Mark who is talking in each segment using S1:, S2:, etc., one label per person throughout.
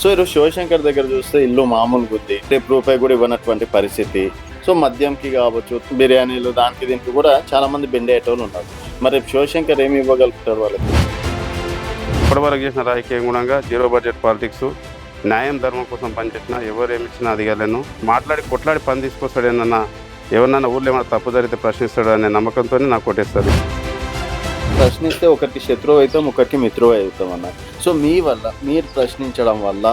S1: So ఈరోజు శివశంకర్ దగ్గర చూస్తే ఇల్లు మామూలుగా ఉంది, రేపు రూపాయి కూడా ఇవ్వనటువంటి పరిస్థితి. సో మద్యంకి కావచ్చు, బిర్యానీలు దానికి దీనికి కూడా చాలా మంది బెండ్ అయ్యేటోళ్ళు ఉన్నారు. మరి రేపు శివశంకర్ ఏమి ఇవ్వగలుగుతారు వాళ్ళకి?
S2: ఇప్పటివరకు చేసిన రాజకీయం గుణంగా జీరో బడ్జెట్ పాలిటిక్స్, న్యాయం ధర్మం కోసం పనిచేసినా ఎవరు ఏమి ఇచ్చినా అదిగలేను, మాట్లాడి కొట్లాడి పని తీసుకొస్తాడేనన్నా, ఎవరినన్నా ఊళ్ళో ఏమైనా తప్పు జరిగితే ప్రశ్నిస్తాడు అనే నమ్మకంతో నాకు కొట్టేస్తుంది.
S1: ప్రశ్నిస్తే ఒకరికి శత్రువు అవుతాం, ఒకరికి మిత్రువు అవుతాం అన్నారు. సో మీ వల్ల, మీరు ప్రశ్నించడం వల్ల,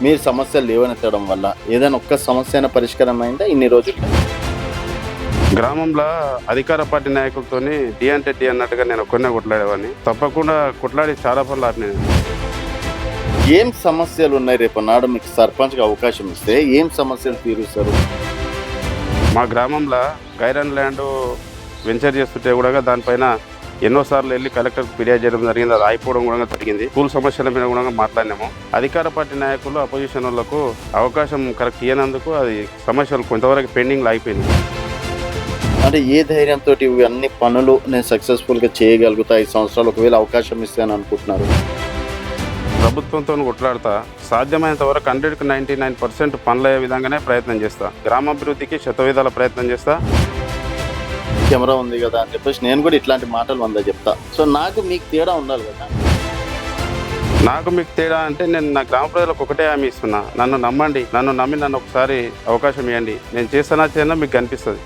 S1: మీరు సమస్యలు లేవనెత్తడం వల్ల ఏదైనా ఒక్క సమస్య అయినా పరిష్కారం అయిందా ఇన్ని రోజులు?
S2: గ్రామంలో అధికార పార్టీ నాయకులతో డి అంటే డి అన్నట్టుగా నేను ఒక్కనే కొట్లాడేవాడిని. తప్పకుండా కొట్లాడి చాలా పనులు ఆపినాను.
S1: ఏం సమస్యలు ఉన్నాయి? రేపు నాడు మీకు సర్పంచ్గా అవకాశం ఇస్తే ఏం సమస్యలు తీరుస్తారు?
S2: మా గ్రామంలో గైరన్ ల్యాండ్ వెంచర్ చేస్తుంటే కూడా దానిపైన ఎన్నోసార్లు వెళ్ళి కలెక్టర్కి ఫిర్యాదు చేయడం జరిగింది. అది అయిపోవడం కూడా జరిగింది. స్కూల్ సమస్యల మీద కూడా మాట్లాడినాము. అధికార పార్టీ నాయకులు అపోజిషన్ వాళ్ళకు అవకాశం కరెక్ట్ ఇవ్వనందుకు అది సమస్యలు కొంతవరకు పెండింగ్లో అయిపోయింది.
S1: అంటే ఏ ధైర్యంతో ఇవన్నీ పనులు నేను సక్సెస్ఫుల్గా చేయగలుగుతా 5 సంవత్సరాలు ఒకవేళ అవకాశం ఇస్తాను అనుకుంటున్నారు?
S2: ప్రభుత్వంతో కొట్లాడతా, సాధ్యమైనంత వరకు 100కి 99% పనులయ్యే విధంగానే ప్రయత్నం చేస్తా. గ్రామాభివృద్ధికి శతవిధాల ప్రయత్నం చేస్తా.
S1: కెమెరా ఉంది కదా అని చెప్పేసి నేను కూడా ఇట్లాంటి మాటలు 100 చెప్తా. సో నాకు మీకు తేడా ఉండాలి కదా.
S2: నాకు మీకు తేడా అంటే నేను నా గ్రామ ప్రజలకు ఒకటే హామీ ఇస్తున్నా, నన్ను నమ్మండి, నన్ను నమ్మి నన్ను ఒకసారి అవకాశం ఇవ్వండి, నేను చేస్తానా చేయనా మీకు కనిపిస్తుంది.